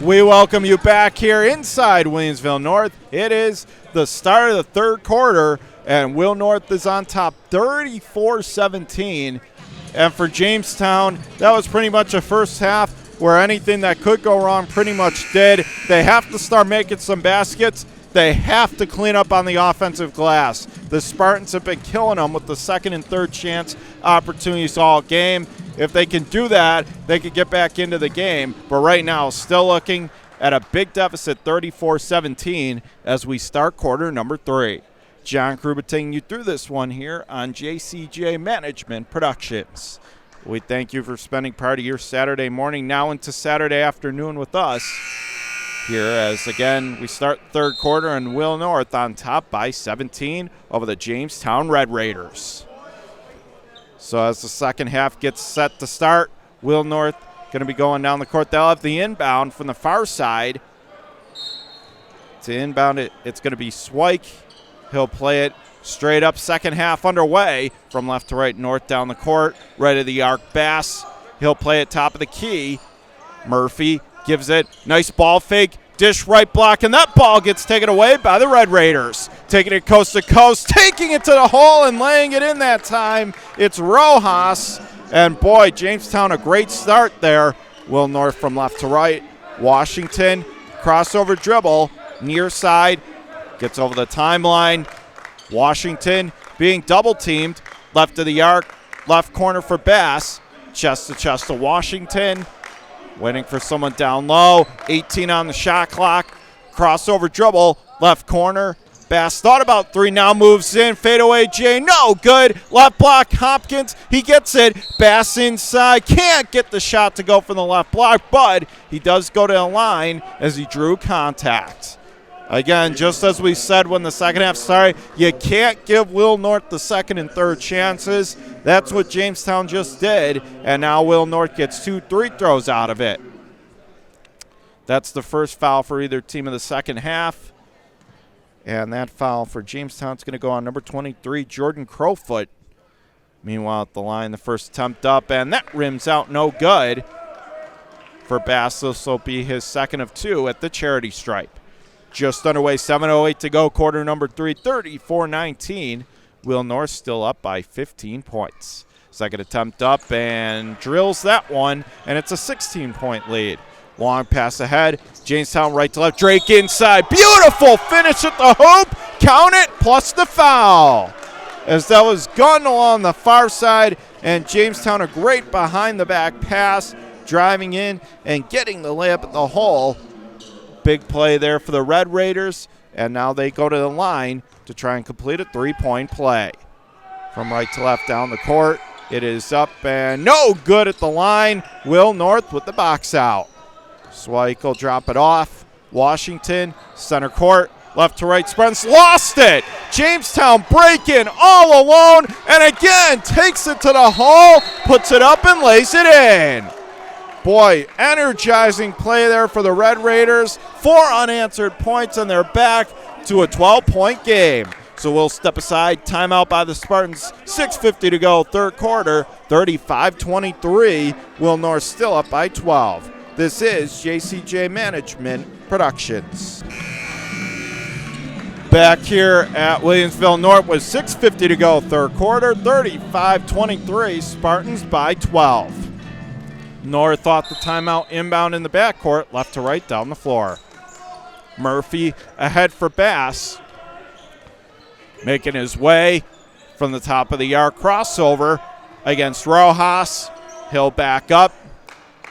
We welcome you back here inside Williamsville North. It is the start of the third quarter, and Will North is on top 34-17. And for Jamestown, that was pretty much a first half where anything that could go wrong pretty much did. They have to start making some baskets. They have to clean up on the offensive glass. The Spartans have been killing them with the second and third chance opportunities all game. If they can do that, they could get back into the game. But right now, still looking at a big deficit, 34-17, as we start quarter number 3. John Carubba taking you through this one here on JCJ Management Productions. We thank you for spending part of your Saturday morning now into Saturday afternoon with us here as, again, we start third quarter and Will North on top by 17 over the Jamestown Red Raiders. So as the second half gets set to start, Will North going to be going down the court. They'll have the inbound from the far side. To inbound it, it's going to be Swike. He'll play it straight up, second half underway. From left to right, North down the court, right of the arc, Bass. He'll play it top of the key. Murphy gives it, nice ball fake, dish right block, and that ball gets taken away by the Red Raiders. Taking it coast to coast, taking it to the hole and laying it in that time. It's Rojas, and boy, Jamestown, a great start there. Will North from left to right. Washington, crossover dribble, near side, gets over the timeline. Washington being double teamed, left of the arc, left corner for Bass. Chest to Washington. Waiting for someone down low. 18 on the shot clock. Crossover dribble, left corner. Bass thought about three, now moves in. Fadeaway J, no good. Left block, Hopkins, he gets it. Bass inside, can't get the shot to go from the left block, but he does go to the line as he drew contact. Again, just as we said when the second half started, you can't give Will North the second and third chances. That's what Jamestown just did, and now Will North gets 2 free throws out of it. That's the first foul for either team in the second half, and that foul for Jamestown is going to go on number 23, Jordan Crowfoot. Meanwhile, at the line, the first attempt up, and that rims out no good. For Bass, this will be his second of 2 at the charity stripe. Just underway, 7:08 to go, quarter number 3, 34-19. Will North still up by 15 points. Second attempt up and drills that one, and it's a 16-point lead. Long pass ahead, Jamestown right to left, Drake inside. Beautiful finish at the hoop, count it, plus the foul. As that was gunned along the far side, and Jamestown a great behind-the-back pass, driving in and getting the layup at the hole. Big play there for the Red Raiders, and now they go to the line to try and complete a 3-point play. From right to left down the court, it is up and no good at the line. Will North with the box out. Swike will drop it off. Washington, center court, left to right, Spartans lost it. Jamestown breaking all alone, and again takes it to the hole, puts it up and lays it in. Boy, energizing play there for the Red Raiders. 4 unanswered points, and they're back to a 12-point game. So we'll step aside. Timeout by the Spartans. 6:50 to go, third quarter. 35-23. Will North still up by 12. This is JCJ Management Productions. Back here at Williamsville North with 6:50 to go, third quarter. 35-23. Spartans by 12. North thought the timeout inbound in the backcourt, left to right down the floor. Murphy ahead for Bass. Making his way from the top of the arc, crossover against Rojas. He'll back up.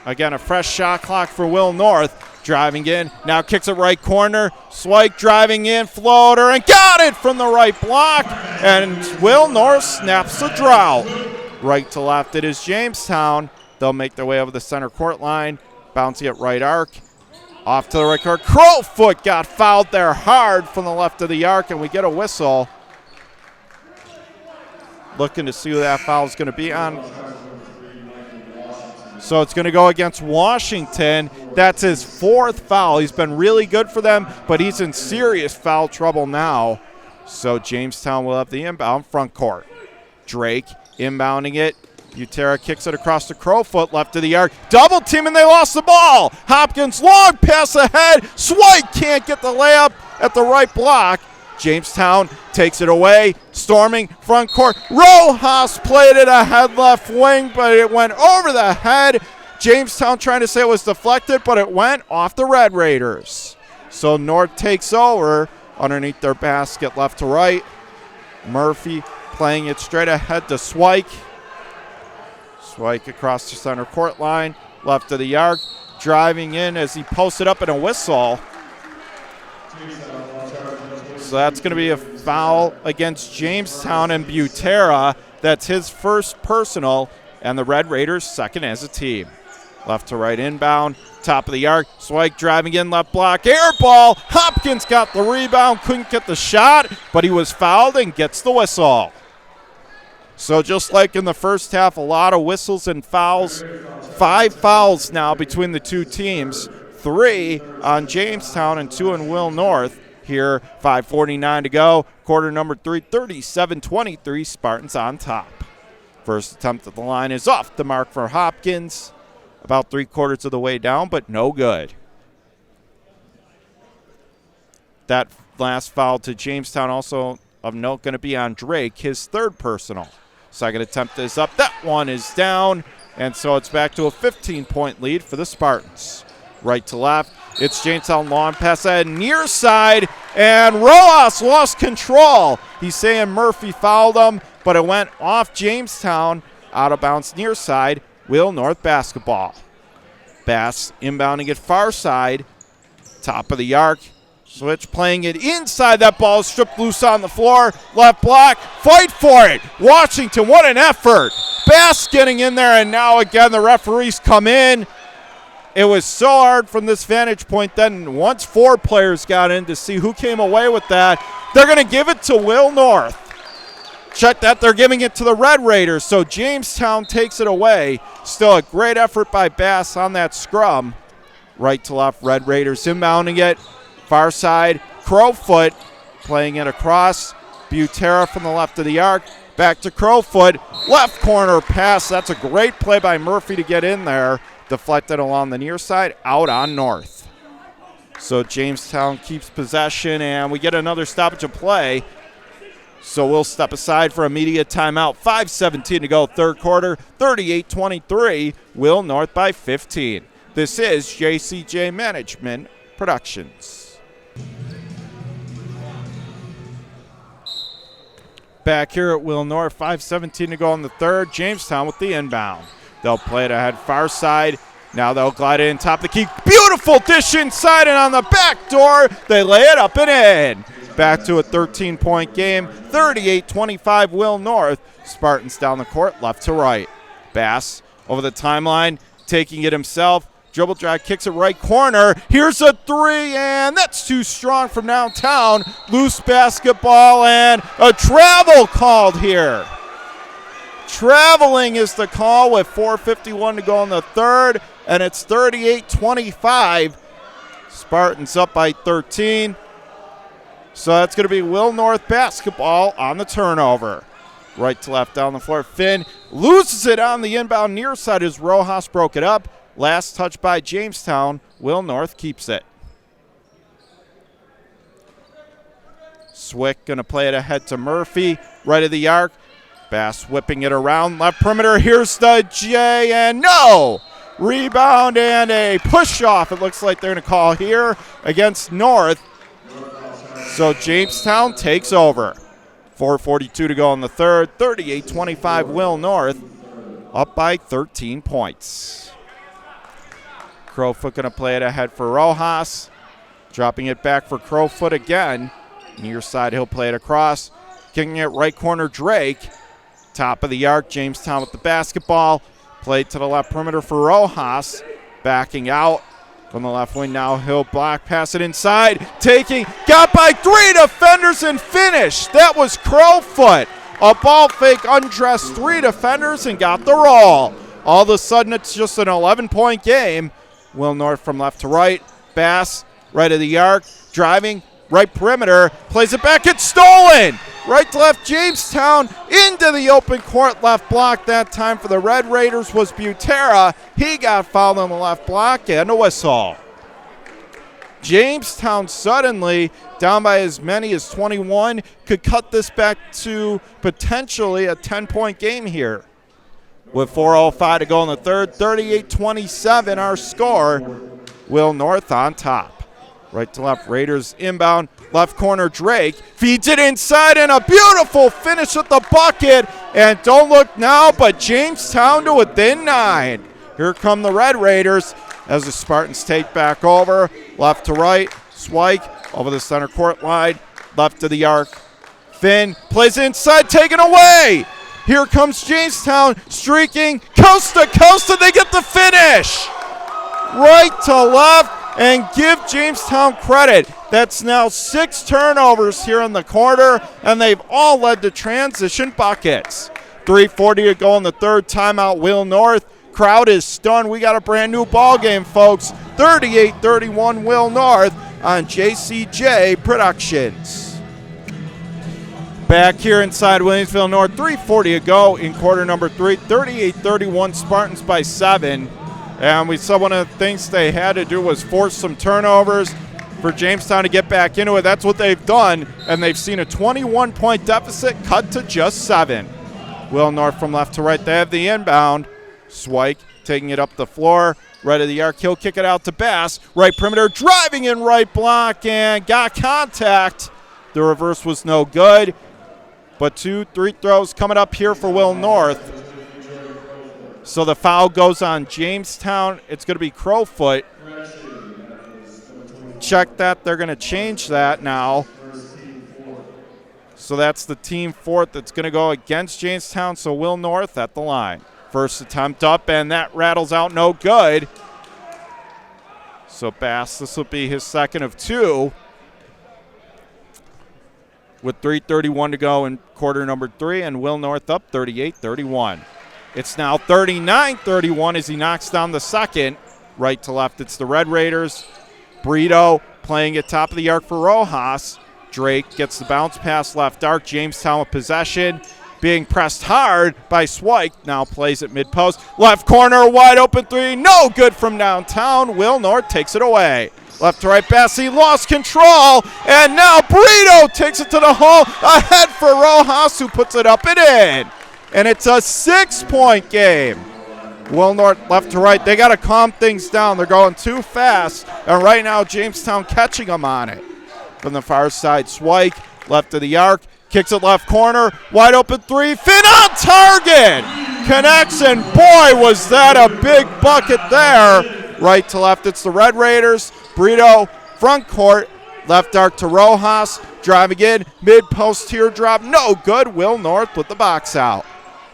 Again, a fresh shot clock for Will North. Driving in, now kicks it right corner. Swike driving in, floater, and got it from the right block. And Will North snaps the drought. Right to left, it is Jamestown. They'll make their way over the center court line. Bouncing at right arc. Off to the right court. Crowfoot got fouled there hard from the left of the arc, and we get a whistle. Looking to see who that foul is going to be on. So it's going to go against Washington. That's his 4th foul. He's been really good for them, but he's in serious foul trouble now. So Jamestown will have the inbound front court. Drake inbounding it. Butera kicks it across the Crowfoot, left of the arc. Double team, and they lost the ball. Hopkins, long pass ahead. Swipe can't get the layup at the right block. Jamestown takes it away. Storming front court. Rojas played it ahead left wing, but it went over the head. Jamestown trying to say it was deflected, but it went off the Red Raiders. So North takes over underneath their basket left to right. Murphy playing it straight ahead to Swike. Swike across the center court line, left of the arc, driving in as he posted up in a whistle. So that's going to be a foul against Jamestown and Butera. That's his first personal, and the Red Raiders second as a team. Left to right inbound, top of the arc. Swike driving in, left block, air ball. Hopkins got the rebound, couldn't get the shot, but he was fouled and gets the whistle. So just like in the first half, a lot of whistles and fouls. 5 fouls now between the two teams. 3 on Jamestown and 2 on Will North. Here, 5:49 to go. Quarter number 3, 37-23, Spartans on top. First attempt at the line is off the mark for Hopkins. About 3/4 of the way down, but no good. That last foul to Jamestown also of note going to be on Drake, his third personal. Second attempt is up. That one is down, and so it's back to a 15-point lead for the Spartans. Right to left, it's Jamestown long pass ahead near side, and Rojas lost control. He's saying Murphy fouled him, but it went off Jamestown, out of bounds near side. Will North basketball. Bass inbounding it far side, top of the arc. Switch playing it inside. That ball is stripped loose on the floor. Left block. Fight for it. Washington, what an effort. Bass getting in there, and now again the referees come in. It was so hard from this vantage point. Then once 4 players got in to see who came away with that, they're going to give it to Will North. Check that. They're giving it to the Red Raiders. So Jamestown takes it away. Still a great effort by Bass on that scrum. Right to left, Red Raiders inbounding it. Far side, Crowfoot playing it across. Butera from the left of the arc. Back to Crowfoot. Left corner pass. That's a great play by Murphy to get in there. Deflected along the near side, out on North. So Jamestown keeps possession, and we get another stoppage of play. So we'll step aside for immediate timeout. 5:17 to go, third quarter, 38-23. Will North by 15. This is JCJ Management Productions. Back here at Will North, 5:17 to go in the third. Jamestown with the inbound. They'll play it ahead far side. Now they'll glide in top of the key. Beautiful dish inside, and on the back door, they lay it up and in. Back to a 13-point game, 38-25 Will North. Spartans down the court, left to right. Bass over the timeline, taking it himself. Dribble drive, kicks it right corner. Here's a 3, and that's too strong from downtown. Loose basketball, and a travel called here. Traveling is the call with 4:51 to go in the third, and it's 38-25. Spartans up by 13. So that's going to be Will North basketball on the turnover. Right to left down the floor. Finn loses it on the inbound near side as Rojas broke it up. Last touch by Jamestown. Will North keeps it. Swick going to play it ahead to Murphy. Right of the arc. Bass whipping it around. Left perimeter. Here's the J, and no! Rebound and a push-off. It looks like they're going to call here against North. So Jamestown takes over. 4:42 to go in the third. 38-25 Will North. Up by 13 points. Crowfoot going to play it ahead for Rojas. Dropping it back for Crowfoot again. Near side, he'll play it across. Kicking it right corner, Drake. Top of the arc, Jamestown with the basketball. Played to the left perimeter for Rojas. Backing out from the left wing now. He'll block, pass it inside. Taking, got by 3 defenders and finished. That was Crowfoot. A ball fake, undressed 3 defenders and got the roll. All of a sudden, it's just an 11-point game. Will North from left to right. Bass, right of the arc. Driving, right perimeter, plays it back, it's stolen! Right to left, Jamestown into the open court left block. That time for the Red Raiders was Butera. He got fouled on the left block and a whistle. Jamestown suddenly down by as many as 21, could cut this back to potentially a 10-point game here. With 4:05 to go in the third, 38-27 our score. Will North on top. Right to left, Raiders inbound, left corner Drake, feeds it inside and a beautiful finish at the bucket. And don't look now, but Jamestown to within 9. Here come the Red Raiders as the Spartans take back over. Left to right, Swike over the center court line, left to the arc. Finn plays inside, taken away. Here comes Jamestown streaking coast to coast, and they get the finish. Right to left, and give Jamestown credit. That's now 6 turnovers here in the quarter, and they've all led to transition buckets. 3:40 to go in the third. Timeout, Will North. Crowd is stunned. We got a brand new ball game, folks. 38-31 Will North on JCJ Productions. Back here inside Williamsville North, 3:40 to go in quarter number 3. 38-31 Spartans by 7. And we saw one of the things they had to do was force some turnovers for Jamestown to get back into it. That's what they've done, and they've seen a 21-point deficit cut to just 7. Will North from left to right. They have the inbound. Swike taking it up the floor. Right of the arc. He'll kick it out to Bass. Right perimeter, driving in right block, and got contact. The reverse was no good. But 2 free throws coming up here for Will North. So the foul goes on Jamestown. It's going to be Crowfoot. Check that. They're going to change that now. So that's the team fourth that's going to go against Jamestown. So Will North at the line. First attempt up, and that rattles out no good. So Bass, this will be his second of 2. With 3:31 to go in quarter number 3, and Will North up 38-31. It's now 39-31 as he knocks down the second. Right to left, it's the Red Raiders. Brito playing at top of the arc for Rojas. Drake gets the bounce pass left arc. Jamestown with possession. Being pressed hard by Swike. Now plays at mid-post. Left corner, wide open 3. No good from downtown. Will North takes it away. Left to right, Bassi lost control. And now Brito takes it to the hole. Ahead for Rojas, who puts it up and in. And it's a 6-point game. Will North left to right. They got to calm things down. They're going too fast. And right now, Jamestown catching them on it. From the far side, Swike left to the arc. Kicks it left corner. Wide open 3. Finn on target. Connects, and boy, was that a big bucket there. Right to left, it's the Red Raiders. Brito, front court. Left arc to Rojas. Driving in. Mid-post teardrop. No good. Will North with the box out.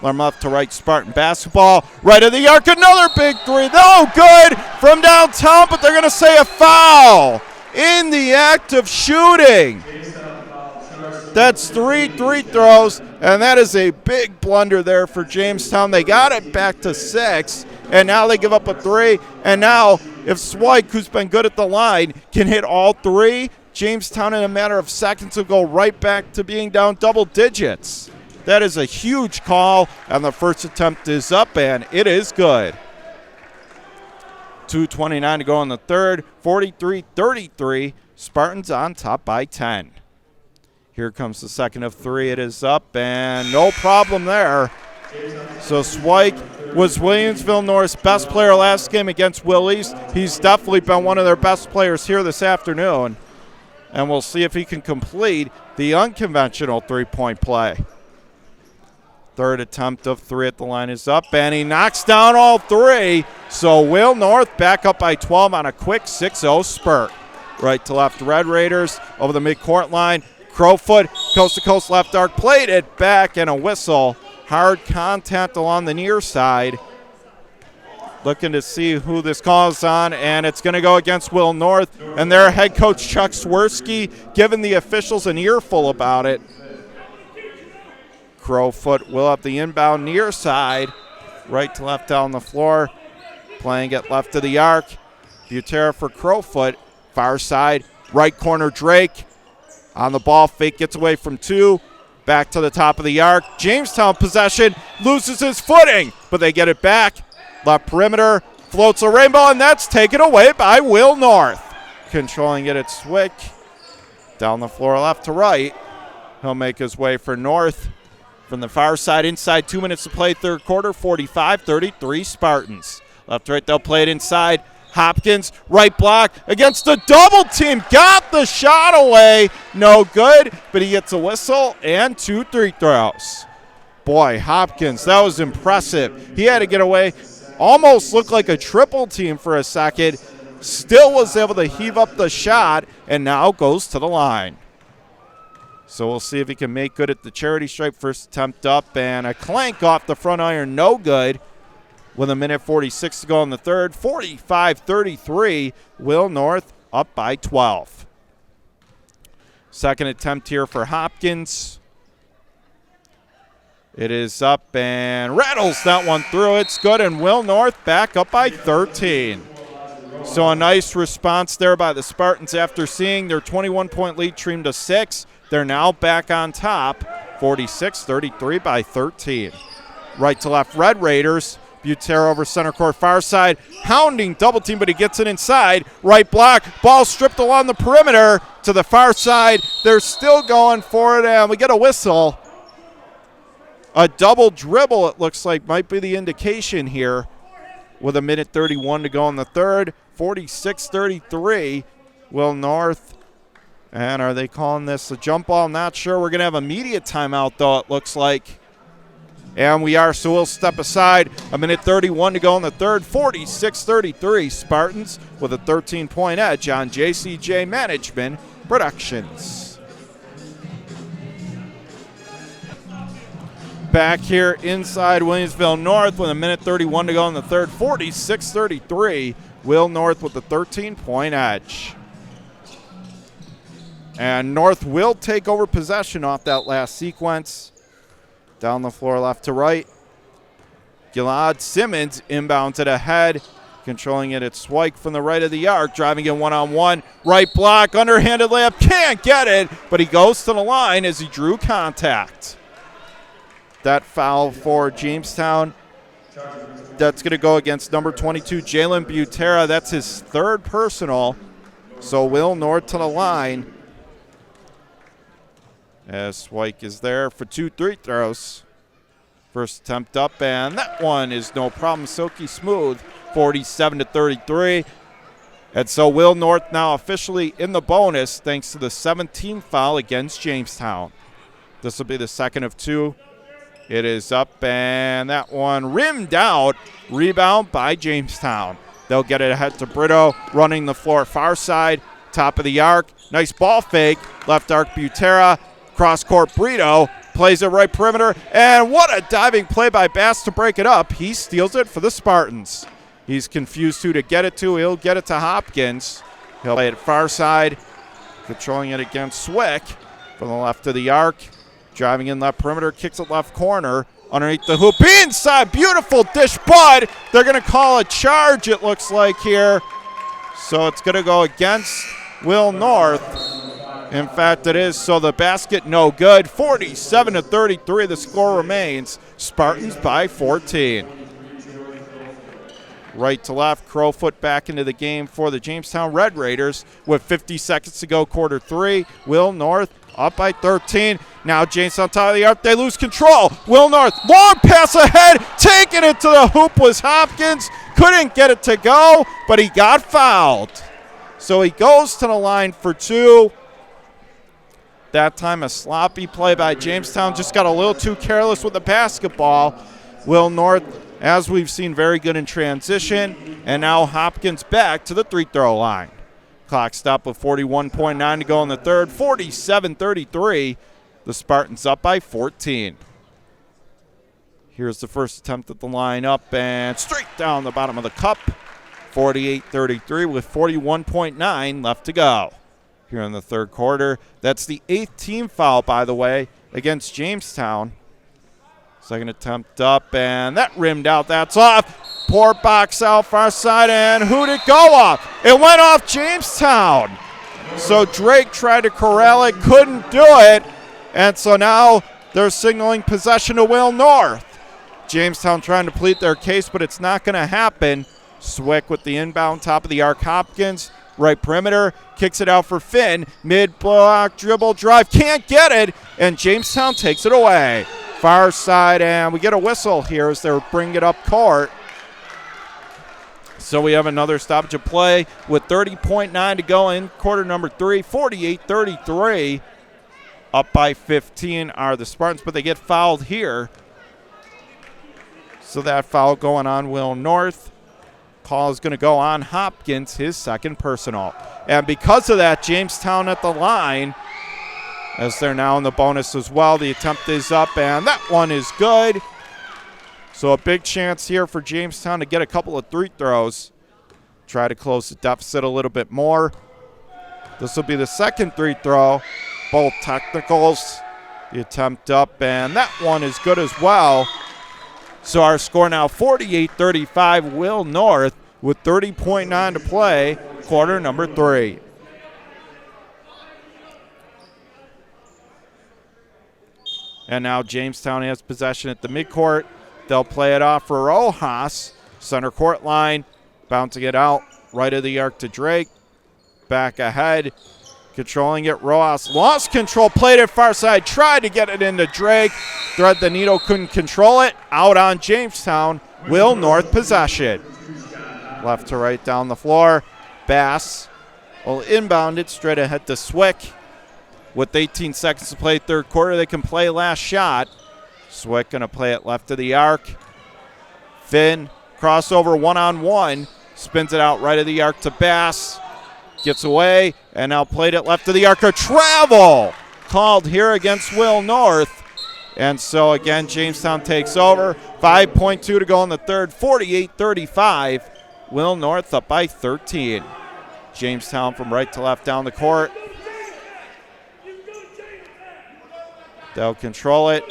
Left to right, Spartan basketball. Right of the arc, another big 3. No good from downtown, but they're going to say a foul in the act of shooting. That's 3 free throws, and that is a big blunder there for Jamestown. They got it back to 6, and now they give up a 3. And now if Swike, who's been good at the line, can hit all 3, Jamestown in a matter of seconds will go right back to being down double digits. That is a huge call, and the first attempt is up, and it is good. 2:29 to go in the third, 43-33. Spartans on top by 10. Here comes the second of 3. It is up, and no problem there. So Swike was Williamsville North's best player last game against Willie's. He's definitely been one of their best players here this afternoon. And we'll see if he can complete the unconventional 3-point play. Third attempt of 3 at the line is up, and he knocks down all 3. So Will North back up by 12 on a quick 6-0 spurt. Right to left, Red Raiders over the midcourt line. Crowfoot, coast-to-coast left arc, played it back, and a whistle. Hard contact along the near side. Looking to see who this call is on, and it's going to go against Will North. And their head coach, Chuck Swirsky, giving the officials an earful about it. Crowfoot will up the inbound near side. Right to left down the floor. Playing it left to the arc. Butera for Crowfoot. Far side. Right corner Drake. On the ball, fake gets away from 2. Back to the top of the arc. Jamestown possession, loses his footing, but they get it back. Left perimeter, floats a rainbow, and that's taken away by Will North. Controlling it at Swick. Down the floor left to right. He'll make his way for North. From the far side, inside 2 minutes to play, third quarter, 45-33 Spartans. Left to right, they'll play it inside. Hopkins, right block against the double team. Got the shot away. No good, but he gets a whistle and 2 free throws. Boy, Hopkins, that was impressive. He had to get away. Almost looked like a triple team for a second. Still was able to heave up the shot and now goes to the line. So we'll see if he can make good at the charity stripe. First attempt up and a clank off the front iron. No good. With a minute 46 to go in the third. 45-33. Will North up by 12. Second attempt here for Hopkins. It is up and rattles that one through. It's good, and Will North back up by 13. So a nice response there by the Spartans after seeing their 21-point lead trimmed to 6. They're now back on top, 46-33 by 13. Right to left, Red Raiders. Butera over center court, far side, hounding double team, but he gets it inside. Right block, ball stripped along the perimeter to the far side. They're still going for it, and we get a whistle. A double dribble, it looks like, might be the indication here. With a minute 31 to go in the third, 46-33. Will North. And are they calling this a jump ball? Not sure. We're going to have a media timeout, though, it looks like. And we are, so we'll step aside. A minute 31 to go in the third, 46-33. Spartans with a 13-point edge on JCJ Management Productions. Back here inside Williamsville North with a minute 31 to go in the third, 46-33. Will North with a 13-point edge. And North will take over possession off that last sequence. Down the floor left to right. Gilad Simmons inbounds it ahead. Controlling it at Swike from the right of the arc. Driving it one-on-one. Right block, underhanded layup. Can't get it, but he goes to the line as he drew contact. That foul for Jamestown. That's going to go against number 22, Jalen Butera. That's his third personal. So Will North to the line. As Swike is there for 2 free throws. First attempt up, and that one is no problem. Silky smooth, 47-33. And so Will North now officially in the bonus thanks to the 17th foul against Jamestown. This will be the second of 2. It is up, and that one rimmed out. Rebound by Jamestown. They'll get it ahead to Brito, running the floor far side, top of the arc. Nice ball fake, left arc Butera. Cross-court Brito plays it right perimeter, and what a diving play by Bass to break it up. He steals it for the Spartans. He's confused who to get it to. He'll get it to Hopkins. He'll play it far side, controlling it against Swick from the left of the arc. Driving in left perimeter, kicks it left corner, underneath the hoop, inside, beautiful dish, but they're going to call a charge, it looks like here. So it's going to go against Will North. In fact, it is. So the basket no good. 47-33. The score remains. Spartans by 14. Right to left. Crowfoot back into the game for the Jamestown Red Raiders with 50 seconds to go, quarter 3. Will North up by 13. Now Jamestown top of the arc. They lose control. Will North, long pass ahead. Taking it to the hoop was Hopkins. Couldn't get it to go, but he got fouled. So he goes to the line for 2. That time a sloppy play by Jamestown. Just got a little too careless with the basketball. Will North, as we've seen, very good in transition. And now Hopkins back to the free throw line. Clock stopped with 41.9 to go in the third. 47-33. The Spartans up by 14. Here's the first attempt at the line up and straight down the bottom of the cup. 48-33 with 41.9 left to go. Here in the third quarter. That's the 8th team foul, by the way, against Jamestown. Second attempt up, and that rimmed out. That's off. Poor box out far side, and who'd it go off? It went off Jamestown. So Drake tried to corral it, couldn't do it. And so now they're signaling possession to Will North. Jamestown trying to plead their case, but it's not going to happen. Swick with the inbound, top of the arc. Hopkins, right perimeter, kicks it out for Finn. Mid-block, dribble, drive, can't get it, and Jamestown takes it away. Far side, and we get a whistle here as they're bringing it up court. So we have another stoppage of play with 30.9 to go in quarter number 3, 48-33. Up by 15 are the Spartans, but they get fouled here. So that foul going on Will North. Call is going to go on Hopkins, his second personal. And because of that, Jamestown at the line, as they're now in the bonus as well. The attempt is up, and that one is good. So a big chance here for Jamestown to get a couple of free throws. Try to close the deficit a little bit more. This will be the second free throw. Both technicals. The attempt up, and that one is good as well. So our score now 48-35, Will North with 30.9 to play, quarter number 3. And now Jamestown has possession at the midcourt. They'll play it off for Rojas. Center court line, bouncing it out, right of the arc to Drake. Back ahead, controlling it. Rojas lost control, played it far side, tried to get it into Drake. Thread the needle, couldn't control it. Out on Jamestown, Will North possession. Left to right down the floor. Bass will inbound it straight ahead to Swick. With 18 seconds to play third quarter, they can play last shot. Swick going to play it left of the arc. Finn, crossover one-on-one. Spins it out right of the arc to Bass. Gets away, and now played it left of the arc. A travel called here against Will North. And so, again, Jamestown takes over. 5.2 to go in the third, 48-35. Will North up by 13. Jamestown from right to left down the court. They'll control it.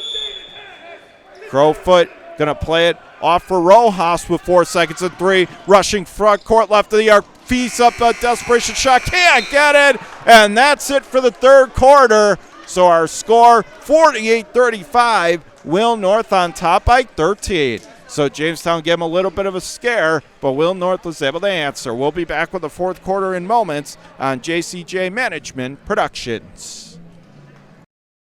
Crowfoot going to play it off for Rojas with 4 seconds and 3. Rushing front court left of the arc. Feeds up a desperation shot. Can't get it. And that's it for the third quarter. So our score 48-35. Will North on top by 13. So Jamestown gave him a little bit of a scare, but Will North was able to answer. We'll be back with the fourth quarter in moments on JCJ Management Productions.